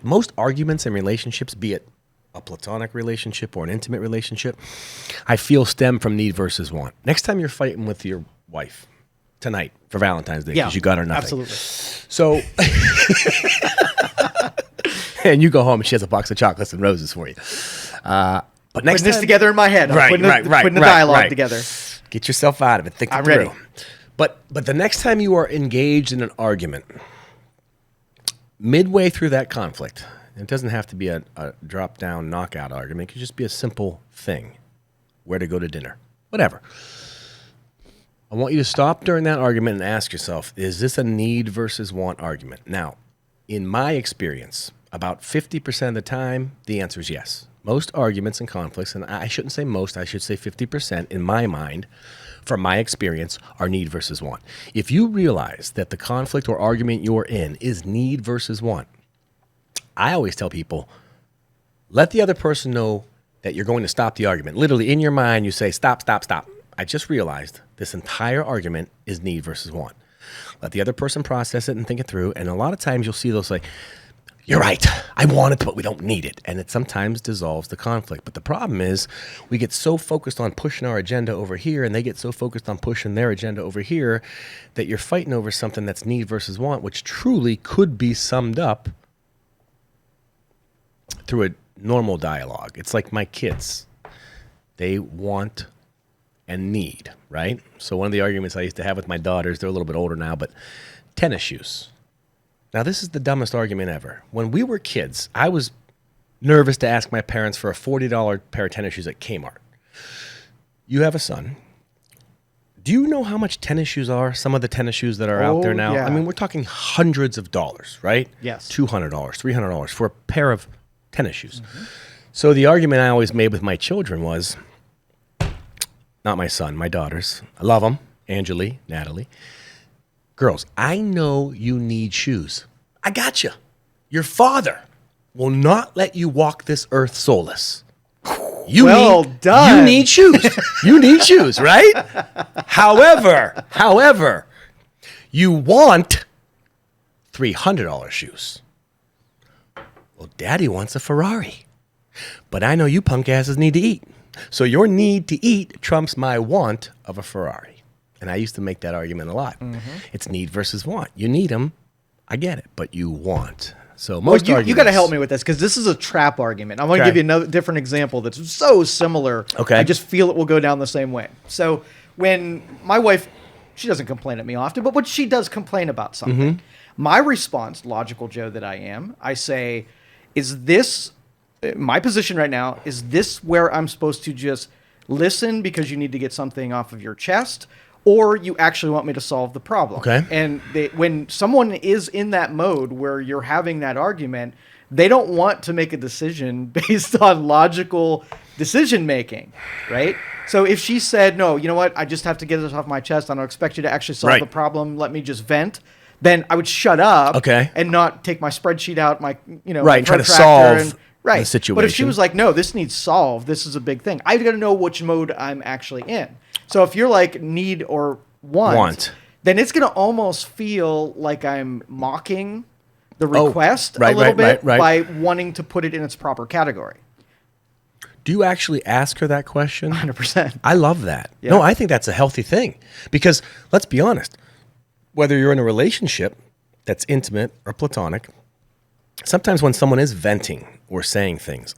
Most arguments in relationships, be it a platonic relationship or an intimate relationship, I feel stem from need versus want. Next time you're fighting with your wife, tonight for Valentine's Day, because you got her nothing. Absolutely. So, and you go home and she has a box of chocolates and roses for you. But next putting this time, together in my head. Putting the dialogue together. Get yourself out of it. Think it through. Ready. But the next time you are engaged in an argument, midway through that conflict, it doesn't have to be a drop-down knockout argument. It could just be a simple thing. Where to go to dinner. Whatever. I want you to stop during that argument and ask yourself, is this a need versus want argument? Now, in my experience, about 50% of the time, the answer is yes. Most arguments and conflicts, and I shouldn't say most, I should say 50% in my mind, from my experience, are need versus want. If you realize that the conflict or argument you're in is need versus want, I always tell people, let the other person know that you're going to stop the argument. Literally, in your mind, you say, stop, stop, stop. I just realized this entire argument is need versus want. Let the other person process it and think it through. And a lot of times you'll see those like, you're right, I want it, but we don't need it. And it sometimes dissolves the conflict. But the problem is we get so focused on pushing our agenda over here, and they get so focused on pushing their agenda over here, that you're fighting over something that's need versus want, which truly could be summed up through a normal dialogue. It's like my kids. They want and need, right? So one of the arguments I used to have with my daughters, they're a little bit older now, but tennis shoes. Now, this is the dumbest argument ever. When we were kids, I was nervous to ask my parents for a $40 pair of tennis shoes at Kmart. You have a son. Do you know how much tennis shoes are? Some of the tennis shoes that are out there now? Yeah. I mean, we're talking hundreds of dollars, right? Yes. $200, $300 for a pair of tennis shoes. Mm-hmm. So the argument I always made with my children was, not my son, my daughters. I love them. Angeli, Natalie. Girls, I know you need shoes. I got you. Your father will not let you walk this earth soulless. You need shoes. You need shoes, right? However, you want $300 shoes. Well, Daddy wants a Ferrari. But I know you punk asses need to eat. So your need to eat trumps my want of a Ferrari. And I used to make that argument a lot. Mm-hmm. It's need versus want. You need them. I get it. But you want. So most arguments. You got to help me with this, because this is a trap argument. I want to give you another different example that's so similar. Okay. I just feel it will go down the same way. So when my wife, she doesn't complain at me often, but when she does complain about something, mm-hmm. my response, logical Joe that I am, I say, is this, my position right now, is this where I'm supposed to just listen because you need to get something off of your chest? Or you actually want me to solve the problem. Okay. And when someone is in that mode where you're having that argument, they don't want to make a decision based on logical decision making, right? So if she said, no, you know what, I just have to get this off my chest, I don't expect you to actually solve the problem, let me just vent, then I would shut up and not take my spreadsheet out, my my and try to solve the situation. But if she was like, no, this needs solved, this is a big thing, I've got to know which mode I'm actually in. So if you're like need or want, then it's going to almost feel like I'm mocking the request a little bit by wanting to put it in its proper category. Do you actually ask her that question? 100%. I love that. Yeah. No, I think that's a healthy thing. Because let's be honest, whether you're in a relationship that's intimate or platonic, sometimes when someone is venting or saying things,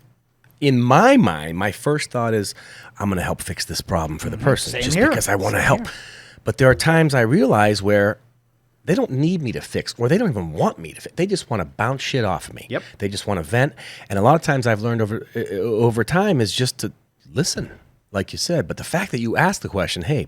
in my mind, my first thought is, I'm going to help fix this problem for the person because I want to help. But there are times I realize where they don't need me to fix, or they don't even want me to fix. They just want to bounce shit off of me. Yep. They just want to vent. And a lot of times I've learned over time is just to listen, like you said. But the fact that you ask the question, hey,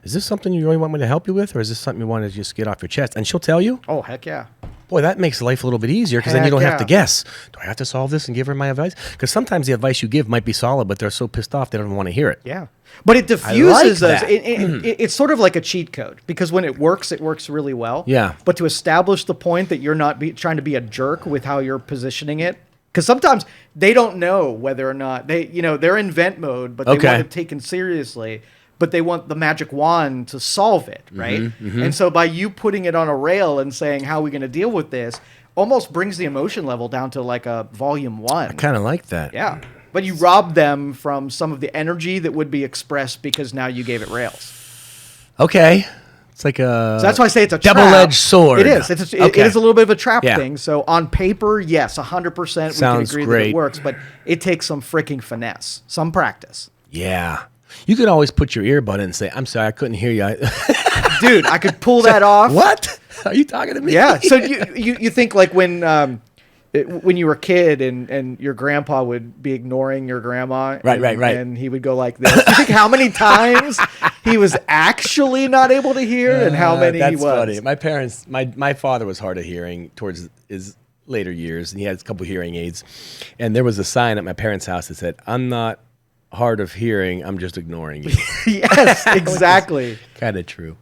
is this something you really want me to help you with, or is this something you want to just get off your chest? And she'll tell you. Oh, heck yeah. Boy, that makes life a little bit easier, because then you don't have to guess. Do I have to solve this and give her my advice? Because sometimes the advice you give might be solid, but they're so pissed off they don't even want to hear it. Yeah. But it diffuses us. It's sort of like a cheat code, because when it works really well. Yeah. But to establish the point that you're not trying to be a jerk with how you're positioning it, because sometimes they don't know whether or not they're in vent mode, but they want it taken seriously. But they want the magic wand to solve it, right? Mm-hmm, mm-hmm. And so by you putting it on a rail and saying, how are we going to deal with this? almost brings the emotion level down to like a volume 1. I kind of like that. Yeah. But you rob them from some of the energy that would be expressed because now you gave it rails. Okay. It's like a So that's why I say it's a double-edged trap. sword. It is. It Okay. is a little bit of a trap Yeah. thing. So on paper, yes, 100% we can Sounds agree that great. it works, but it takes some freaking finesse, some practice. Yeah. You could always put your earbud in and say, I'm sorry, I couldn't hear you. Dude, I could pull that off. What? Are you talking to me? Yeah. So you think like when you were a kid and your grandpa would be ignoring your grandma. Right. And he would go like this. You think how many times he was actually not able to hear and how many he was? That's funny. My parents, my father was hard of hearing towards his later years, and he had a couple hearing aids. And there was a sign at my parents' house that said, I'm not hard of hearing, I'm just ignoring you. Yes, exactly. Kind of true.